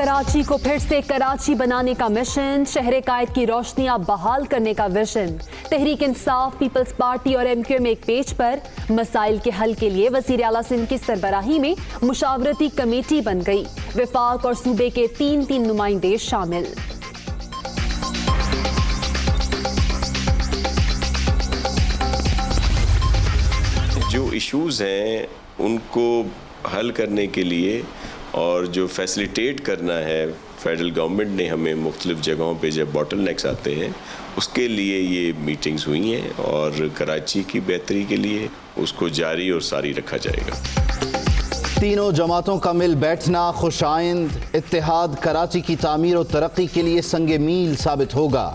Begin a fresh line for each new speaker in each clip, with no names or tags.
कराची को फिर से कराची बनाने का मिशन, शहर कायद की रोशनियां बहाल करने का vision. Tehreek Insaf, peoples party और MQM एक पेज पर। मसाइल के हल के लिए वजीर आला सिंध की सरबराही में मुशावरती कमेटी बन गई। विफाक और सूबे के तीन नुमाइंदे शामिल।
जो इश्यूज़ हैं उनको हल करने के लिए और जो फैसिलिटेट करना है, फेडरल गवर्नमेंट ने हमें मुख्तलिफ जगहों पे जब बॉटलनेक्स आते हैं उसके लिए ये मीटिंग्स हुई हैं और कराची की बेहतरी के लिए उसको जारी और सारी रखा जाएगा।
तीनों जमातों का मिल बैठना खुशाइंद इत्तेहाद कराची की तामीर और तरक्की के लिए संगे मील साबित होगा।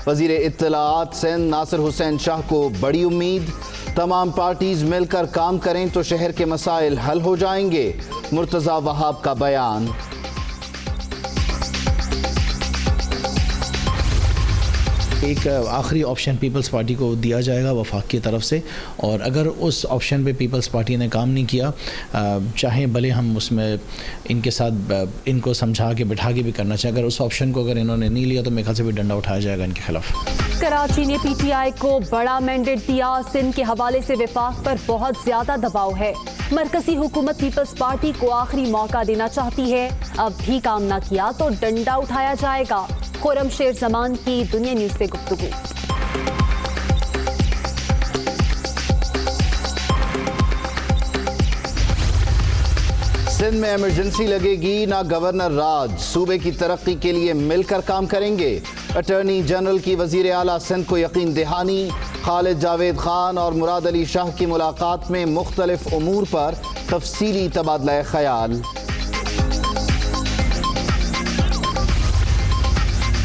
वज़ीर इत्तलाआत सिंध नासिर हुसैन शाह को बड़ी उम्मीद। तमाम पार्टीज मिलकर काम करें तो शहर के मसाइल हल हो जाएंगे। मुर्तज़ा वहाब का बयान।
एक आखिरी ऑप्शन पीपल्स पार्टी को दिया जाएगा वफाक की तरफ से, और अगर उस ऑप्शन पे पीपल्स पार्टी ने काम नहीं किया, चाहे भले हम उसमें इनके साथ इनको समझा के बिठा के भी करना चाहिए, अगर उस ऑप्शन को अगर इन्होंने नहीं लिया तो मेरे ख्याल से भी डंडा उठाया जाएगा इनके खिलाफ।
कराची ने PTI को बड़ा मैंडेट दिया। सिंध के हवाले से विफाक पर बहुत ज्यादा दबाव है। मरकजी हुकूमत पीपल्स पार्टी को आखिरी मौका देना चाहती है। अब भी काम ना किया तो डंडा उठाया जाएगा। खुरम शेर जमान की दुनिया न्यूज से गुफ्तगू।
सिंध में इमरजेंसी लगेगी ना गवर्नर राज, सूबे की तरक्की के लिए मिलकर काम करेंगे। अटॉर्नी जनरल की वजीर आला सिंध को यकीन दहानी। खालिद जावेद खान और मुराद अली शाह की मुलाकात में मुख्तलिफ उमूर पर तफसीली तबादला ख्याल।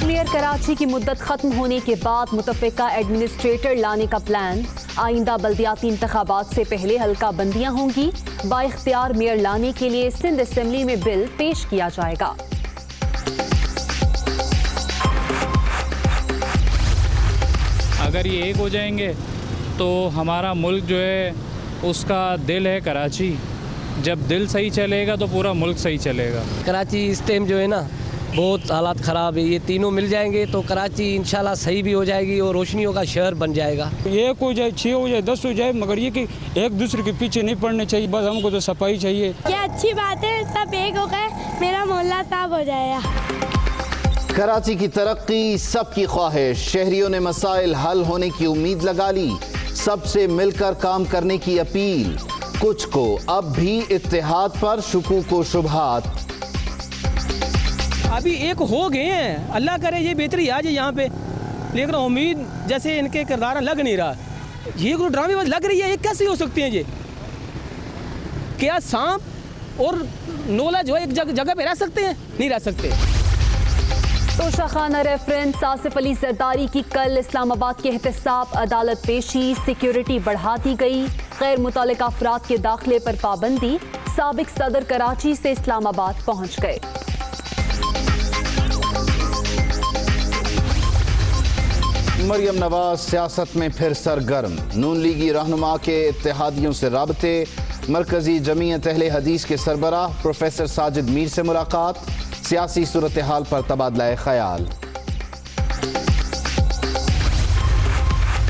क्लियर कराची की मुद्दत खत्म होने के बाद मुतफ़िका एडमिनिस्ट्रेटर लाने का प्लान। आइंदा बल्दियाती इंतखाबात से पहले हल्का बंदियां होंगी। बाइख्तियार मेयर लाने के लिए सिंध असेंबली में बिल पेश किया जाएगा।
अगर ये एक हो जाएंगे तो हमारा मुल्क जो है उसका दिल है कराची। जब दिल सही चलेगा तो पूरा मुल्क सही चलेगा।
कराची इस टाइम जो है ना बहुत हालात ख़राब है। ये तीनों मिल जाएंगे तो कराची इंशाल्लाह सही भी हो जाएगी और रोशनियों का शहर बन जाएगा।
एक हो जाए, 6 हो जाए, 10 हो जाए, मगर ये कि एक दूसरे के पीछे नहीं पड़ने चाहिए। बस हमको तो सफाई चाहिए।
ये अच्छी बात है, सब एक हो गए, मेरा मोहल्ला साफ हो जाएगा।
कराची की तरक्की सबकी ख्वाहिश। शहरियों ने मसाइल हल होने की उम्मीद लगा ली। सबसे मिलकर काम करने की अपील। कुछ को अब भी इत्तेहाद पर शुकूक व शुबहात।
अभी एक हो गए हैं, अल्लाह करे ये बेहतरी आ जाए यहाँ पे, लेकिन उम्मीद जैसे इनके किरदार लग नहीं रहा। ये कोई ड्रामेबाज लग रही है। ये कैसे हो सकती है? ये क्या सांप और नोला जो है एक जगह पे रह सकते हैं? नहीं रह सकते।
तोशाखाना रेफरेंस आसिफ अली जरदारी की कल इस्लामाबाद के एहतसाब अदालत पेशी। सिक्योरिटी बढ़ा दी गई। गैर मुतल्लिका अफराद के दाखिले पर पाबंदी। साबिक सदर कराची से इस्लामाबाद पहुंच गए।
मरियम नवाज सियासत में फिर सरगर्म। नून लीगी रहनुमा के इत्तेहादियों से राबते। मरकजी जमीयत अहले हदीस के सरबराह प्रोफेसर साजिद मीर से मुलाकात। सियासी सूरत हाल पर तबादला ख्याल।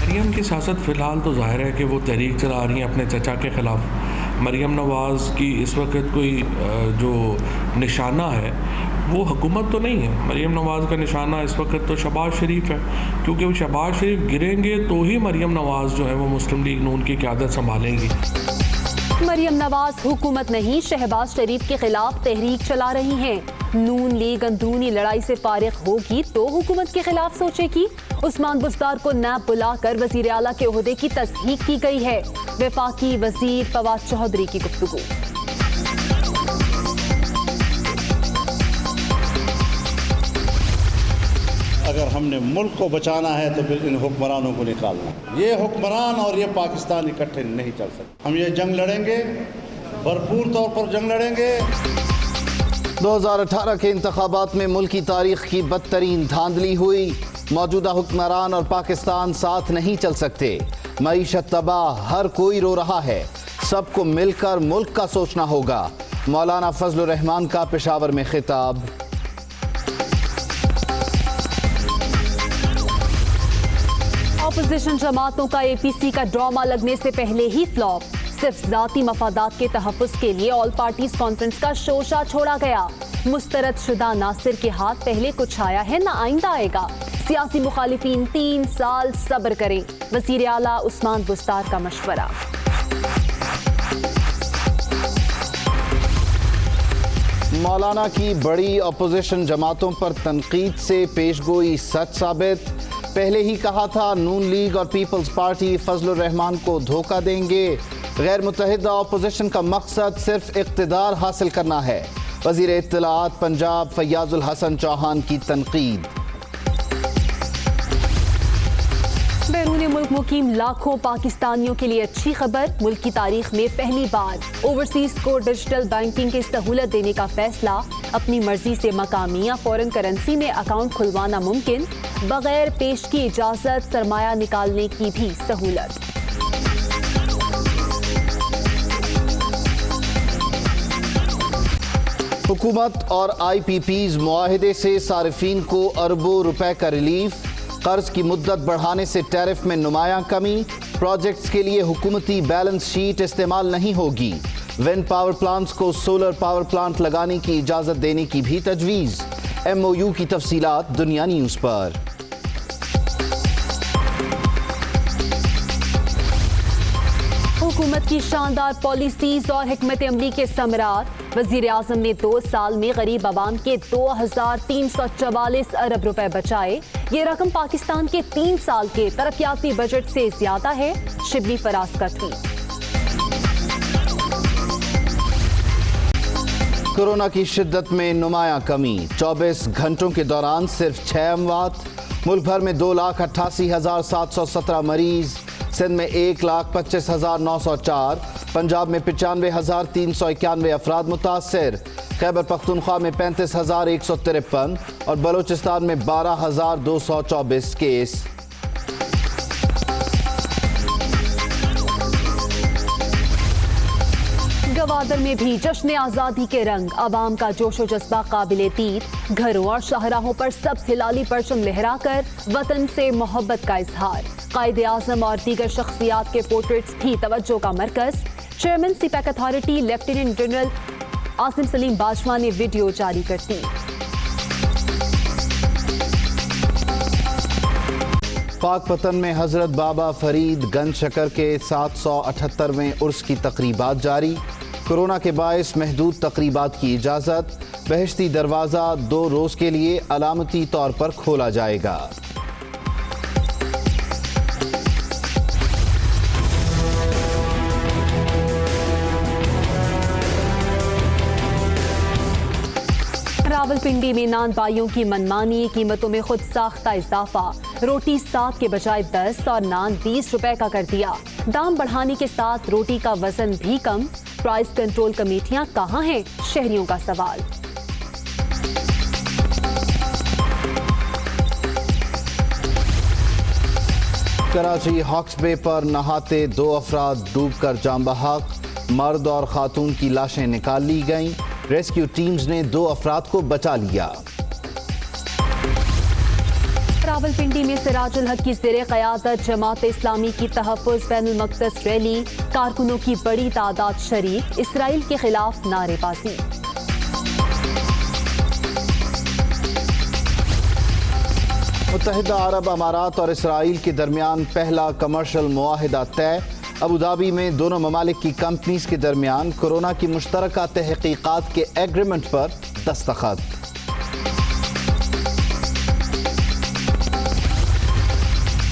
मरियम की सियासत फ़िलहाल तो जाहिर है कि वो तहरीक चला रही हैं अपने चचा के ख़िलाफ़। मरियम नवाज़ की इस वक्त कोई जो निशाना है वो हुकूमत तो नहीं है। मरियम नवाज़ का निशाना इस वक्त तो शहबाज शरीफ है, क्योंकि वो शहबाज शरीफ गिरेंगे तो ही मरियम नवाज़ जो है वो मुस्लिम लीग नून की क़यादत संभालेंगी।
मरियम नवाज हुकूमत नहीं, शहबाज शरीफ के खिलाफ तहरीक चला रही हैं। नून लीग अंदरूनी लड़ाई से फारिग होगी तो हुकूमत के खिलाफ सोचेगी। उस्मान बुज़दार को नैब बुलाकर वज़ीर आला के ओहदे की तस्दीक की गई है। वफाकी वज़ीर फवाद चौधरी की गुफ्तगू।
अगर हमने मुल्क को बचाना है तो फिर इन हुक्मरानों को निकालना। ये हुक्मरान और ये पाकिस्तान इकट्ठे नहीं चल सकते। हम ये जंग लड़ेंगे, भरपूर तौर पर जंग लड़ेंगे।
2018 के इंतखाबात में मुल्क की तारीख की बदतरीन धांधली हुई। मौजूदा हुक्मरान और पाकिस्तान साथ नहीं चल सकते। मईशत तबाह, हर कोई रो रहा है। सबको मिलकर मुल्क का सोचना होगा। मौलाना फजलुर रहमान का पेशावर में खिताब।
अपोजिशन जमातों का एपीसी का ड्रामा लगने से पहले ही फ्लॉप। सिर्फ जाती मफादात के तहफ़्फ़ुज़ के लिए ऑल पार्टीज कॉन्फ्रेंस का शोशा छोड़ा गया। मुस्तरद शुदा नासिर के हाथ पहले कुछ आया है ना आइंदा आएगा। सियासी मुखालिफिन 3 साल सब्र करें, वज़ीर आला उस्मान बुस्तार का मशवरा।
मौलाना की बड़ी अपोजिशन जमातों पर तनकीद से पेशगोई सच साबित। पहले ही कहा था नून लीग और पीपल्स पार्टी फजलुर रहमान को धोखा देंगे। गैर मुत्तहिदा अपोजिशन का मकसद सिर्फ इक़्तिदार हासिल करना है। वज़ीर इत्तलाआत पंजाब फैयाजुल हसन चौहान की तनकीद।
बैरून मुल्क मुकीम लाखों पाकिस्तानियों के लिए अच्छी खबर। मुल्क की तारीख में पहली बार ओवरसीज को डिजिटल बैंकिंग की सहूलत देने का फैसला। अपनी मर्जी से मकामी या फॉरेन करेंसी में अकाउंट खुलवाना मुमकिन। बगैर पेश की इजाजत सरमाया निकालने की भी सहूलत।
हुकूमत और IPPs मुआहिदे से सारिफीन को अरबों रुपए का रिलीफ। कर्ज की मुद्दत बढ़ाने से टैरिफ में नुमायां कमी। प्रोजेक्ट्स के लिए हुकूमती बैलेंस शीट इस्तेमाल नहीं होगी। विंड पावर प्लांट्स को सोलर पावर प्लांट लगाने की इजाज़त देने की भी तजवीज़। MOU की तफसीलात दुनिया न्यूज़ पर।
हुकूमत की शानदार पॉलिसीज और हिकमत अमली के समरात। वज़ीर आज़म ने 2 साल में गरीब आवाम के 2344 अरब रुपए बचाए। ये रकम पाकिस्तान के 3 साल के तरक्याती बजट से ज्यादा है। शिबली फराज का ट्वीट।
कोरोना की शिद्दत में नुमायां कमी। 24 घंटों के दौरान सिर्फ 6 अमवात। मुल्क भर में 2,88,717 मरीज। सिंध में 1,25,904। पंजाब में 95,391 अफराद मुतासर। खैबर पख्तूनख्वा में 35,153 और बलोचिस्तान में 12,224 केस।
गवादर में भी जश्न आज़ादी के रंग। आवाम का जोशो जज्बा काबिले दीद। घरों और शाहराहों पर सब हिलाली परचम लहराकर वतन से मोहब्बत का इजहार। कायदे आज़म और दीगर शख्सियात के पोर्ट्रेट्स भी तवज्जो का मरकज। Chairman CPEC authority lieutenant general Asim Saleem Bajwa ने वीडियो जारी कर दी।
पाकपतन में हजरत बाबा फरीद गंज शकर के 778वें उर्स की तकरीबात जारी। कोरोना के बायस महदूद तकरीबात की इजाज़त। बहश्ती दरवाज़ा 2 रोज़ के लिए अलामती तौर पर खोला जाएगा।
रावलपिंडी में नान बाइयों की मनमानी। कीमतों में खुद साख्ता इजाफा। रोटी 7 के बजाय 10 और नान 20 रुपए का कर दिया। दाम बढ़ाने के साथ रोटी का वजन भी कम। प्राइस कंट्रोल कमेटियां कहां हैं? शहरियों का सवाल।
कराची हॉक्स बे पर नहाते 2 अफराद डूबकर जान बहक। मर्द और खातून की लाशें निकाल ली गईं। रेस्क्यू टीम्स ने 2 अफराद को बचा लिया।
रावलपिंडी में सिराजुल हक की ज़ेरे क़यादत जमात इस्लामी की तहफ़्फ़ुज़ बैनुल मक़दस रैली। कारकुनों की बड़ी तादाद शरीक। इसराइल के खिलाफ नारेबाजी।
मुत्तहिदा अरब अमारात और इसराइल के दरमियान पहला कमर्शियल मुआहिदा तय। अबू धाबी में दोनों ममालिक की कंपनीज के दरमियान कोरोना की मुश्तरका तहकीकात के एग्रीमेंट पर दस्तखत।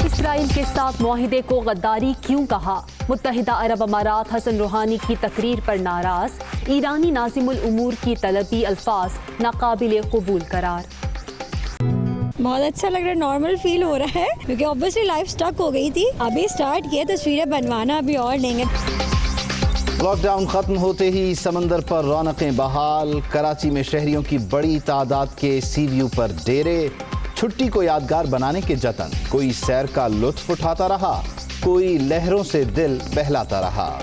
इसराइल के साथ मुआहिदे को गद्दारी क्यों कहा? मुत्तहिदा अरब अमारात हसन रूहानी की तकरीर पर नाराज। ईरानी नाज़िमुल उमूर की तलबी अल्फाज नाकाबिल कबूल करार।
बहुत अच्छा लग रहा है, नॉर्मल फील हो रहा है क्योंकि ऑब्वियसली लाइफ स्टक हो गई थी। अभी स्टार्ट किया, तस्वीरें बनवाना अभी और लेंगे।
लॉकडाउन खत्म होते ही समंदर पर रौनकें बहाल। कराची में शहरियों की बड़ी तादाद के सी व्यू पर डेरे। छुट्टी को यादगार बनाने के जतन। कोई सैर का लुत्फ उठाता रहा, कोई लहरों से दिल बहलाता रहा।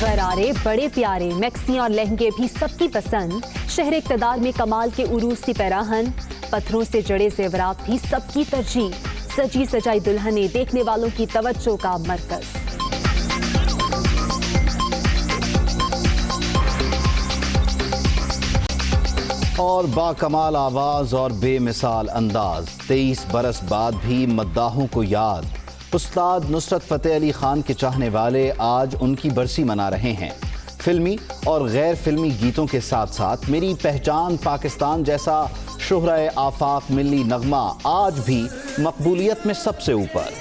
गरारे बड़े प्यारे मैक्सी और लहंगे भी सबकी पसंद। शहर इक़्तिदार में कमाल के उरूसी पैराहन। पत्थरों से जड़े जेवरात भी सबकी तरजीह। सजी सजाई दुल्हनें देखने वालों की तवज्जो का मरकज।
और बाकमाल आवाज़ और बेमिसाल अंदाज, 23 बरस बाद भी मद्दाहों को याद। उस्ताद नुसरत फ़तेह अली खान के चाहने वाले आज उनकी बरसी मना रहे हैं। फिल्मी और गैर फिल्मी गीतों के साथ साथ मेरी पहचान पाकिस्तान जैसा शोहरा आफाक मिल्ली नगमा आज भी मकबूलियत में सबसे ऊपर।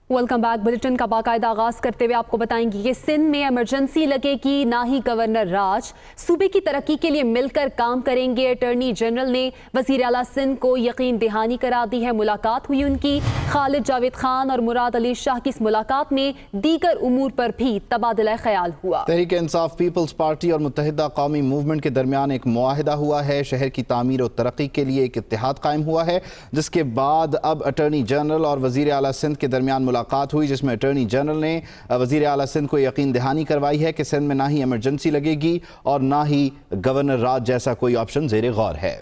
Welcome back. बुलेटिन का बाकायदा आगाज करते हुए आपको बताएंगे कि सिंध में इमरजेंसी लगेगी, ना ही गवर्नर राज। सूबे की तरक्की के लिए मिलकर काम करेंगे। अटॉर्नी जनरल ने वजीर आला सिंध को यकीन दहानी करा दी है। मुलाकात हुई उनकी। खालिद जावेद खान और मुराद अली शाह की इस मुलाकात में दीगर उमूर पर भी तबादला ख्याल हुआ।
तहरीक इंसाफ पीपल्स पार्टी और मुत्तहिदा कौमी मूवमेंट के दरमियान एक मुआहिदा हुआ है। शहर की तामीर और तरक्की के लिए एक इत्तेहाद कायम हुआ है, जिसके बाद अब अटॉर्नी जनरल और वजीर आला सिंध के दरमियान मुलाकात हुई, जिसमें अटॉर्नी जनरल ने वजीर आला सिंध को यकीन दहानी करवाई है कि सिंध में ना ही इमरजेंसी लगेगी और ना ही गवर्नर राज जैसा कोई ऑप्शन ज़ेरे गौर है।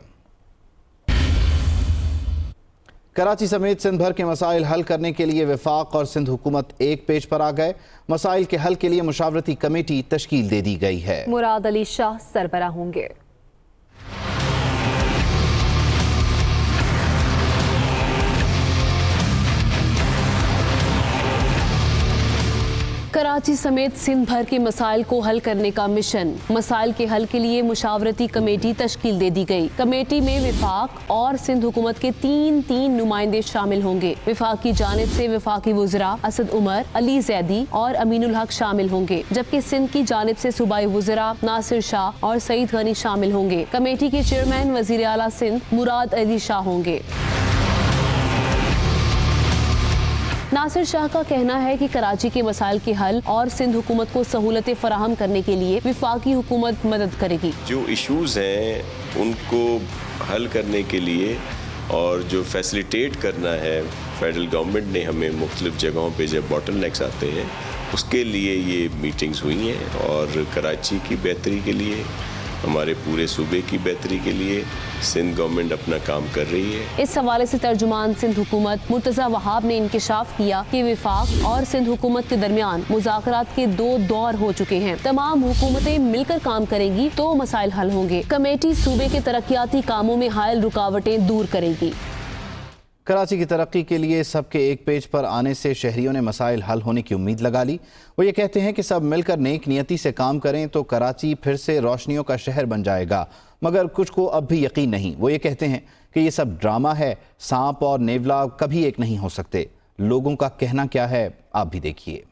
कराची समेत सिंध भर के मसाइल हल करने के लिए वफाक और सिंध हुकूमत एक पेज पर आ गए। मसाइल के हल के लिए मुशावरती कमेटी तश्कील दे दी गई है।
मुराद अली शाह सरबरा होंगे।
कराची समेत सिंध भर के मसाइल को हल करने का मिशन। मसाइल के हल के लिए मुशावरती कमेटी तश्कील दे दी गई। कमेटी में वफाक और सिंध हुकूमत के तीन नुमाइंदे शामिल होंगे। वफाक की जानिब से वफाकी वुज़रा असद उमर, अली जैदी और अमीनुल हक शामिल होंगे, जबकि सिंध की जानिब से सूबाई वुज़रा नासिर शाह और सईद गनी शामिल होंगे। कमेटी के चेयरमैन वज़ीर आला सिंध मुराद अली शाह होंगे। नासिर शाह का कहना है कि कराची के मसाइल के हल और सिंध हुकूमत को सहूलतें फराहम करने के लिए वफाकी हुकूमत मदद करेगी।
जो इश्यूज हैं उनको हल करने के लिए और जो फैसिलिटेट करना है, फेडरल गवर्नमेंट ने हमें मुख्तलिफ जगहों पे जब बॉटलनेक्स आते हैं उसके लिए ये मीटिंग्स हुई हैं और कराची की बेहतरी के लिए, हमारे पूरे सूबे की बेहतरी के लिए सिंध गवर्नमेंट अपना काम कर रही है।
इस हवाले से तर्जुमान सिंध हुकूमत मुर्तज़ा वहाब ने इंकिशाफ किया कि वफाक और सिंध हुकूमत के दरमियान मुज़ाकरात के 2 दौर हो चुके हैं। तमाम हुकूमतें मिलकर काम करेंगी तो मसाइल हल होंगे। कमेटी सूबे के तरक्याती कामों में हायल रुकावटें दूर करेगी।
कराची की तरक्की के लिए सबके एक पेज पर आने से शहरियों ने मसाइल हल होने की उम्मीद लगा ली। वो ये कहते हैं कि सब मिलकर नेक नियति से काम करें तो कराची फिर से रोशनियों का शहर बन जाएगा, मगर कुछ को अब भी यकीन नहीं। वो ये कहते हैं कि ये सब ड्रामा है, सांप और नेवला कभी एक नहीं हो सकते। लोगों का कहना क्या है आप भी देखिए।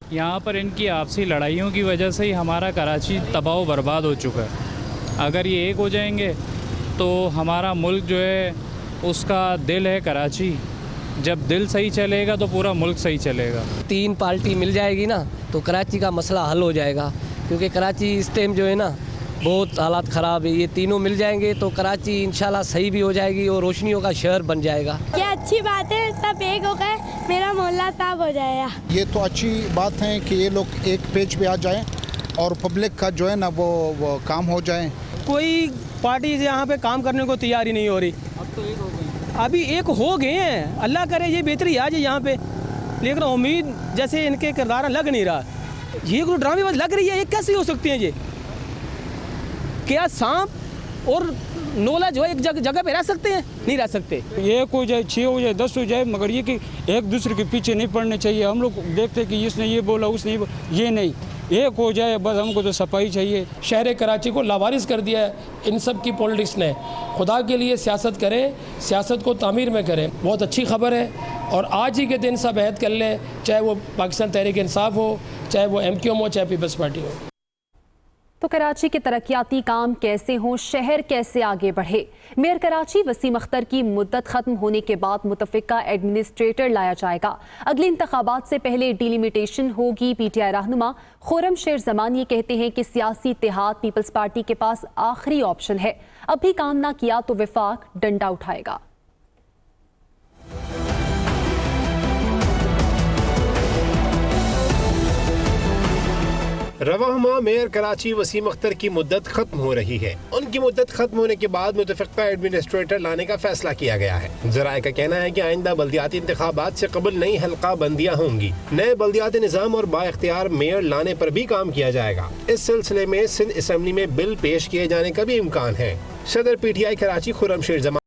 यहाँ पर इनकी आपसी लड़ाइयों की वजह से ही हमारा कराची तबाह बर्बाद हो चुका है। अगर ये एक हो जाएंगे तो हमारा मुल्क जो है उसका दिल है कराची। जब दिल सही चलेगा तो पूरा मुल्क सही चलेगा।
3 पार्टी मिल जाएगी ना तो कराची का मसला हल हो जाएगा, क्योंकि कराची इस टाइम जो है ना बहुत हालात ख़राब है। ये तीनों मिल जाएंगे तो कराची इंशाल्लाह सही भी हो जाएगी और रोशनियों का शहर बन जाएगा।
ये अच्छी बात है, सब एक हो गए, मेरा मोहल्ला साफ हो जाएगा।
ये तो अच्छी बात है कि ये लोग एक पेज पे आ जाएं और पब्लिक का जो है ना वो काम हो जाए।
कोई पार्टी से यहाँ पे काम करने को तैयार ही नहीं हो रही। अभी एक हो गए हैं, अल्लाह करे ये बेहतरी आ जाए यहाँ पे, लेकिन उम्मीद जैसे इनके किरदार लग नहीं रहा। ये कोई ड्रामेबाज लग रही है। ये कैसे हो सकती है? ये क्या सांप और नोला जो है एक जगह पे रह सकते हैं? नहीं रह सकते।
1 हो जाए, 6 हो जाए, 10 हो जाए, मगर ये कि एक दूसरे के पीछे नहीं पड़ने चाहिए। हम लोग देखते हैं कि इसने ये बोला उसने ये नहीं, एक हो जाए बस। हमको तो सफाई चाहिए।
शहर कराची को लावारिस कर दिया है इन सब की पॉलिटिक्स ने। खुदा के लिए सियासत करें, सियासत को तामीर में करें। बहुत अच्छी खबर है और आज ही के दिन सब अहद कर लें, चाहे वो पाकिस्तान तहरीक इंसाफ हो, चाहे वो MQM हो, चाहे पीपल्स पार्टी हो।
तो कराची के तरक्याती काम कैसे हों, शहर कैसे आगे बढ़े। मेयर कराची वसीम अख्तर की मुद्दत खत्म होने के बाद मुतफ़िका एडमिनिस्ट्रेटर लाया जाएगा। अगले इंतखाबात से पहले डिलिमिटेशन होगी। PTI रहनुमा खुर्रम शेर जमान ये कहते हैं कि सियासी इत्तेहाद पीपल्स पार्टी के पास आखिरी ऑप्शन है। अब भी काम ना किया तो वफाक डंडा उठाएगा।
रवाह माह मेयर कराची वसीम अख्तर की मुद्दत खत्म हो रही है। उनकी मुद्दत खत्म होने के बाद मुतफ़िक़ा एडमिनिस्ट्रेटर लाने का फैसला किया गया है। ज़राए का कहना है कि आइंदा बल्दियाती इंतखाबात से कबल नई हल्का बंदियाँ होंगी। नए बल्दियाती निज़ाम और बाइख्तियार मेयर लाने पर भी काम किया जाएगा। इस सिलसिले में सिंध असम्बली में बिल पेश किए जाने का भी इम्कान है। सदर PTI कराची खुर्रम शेर जमान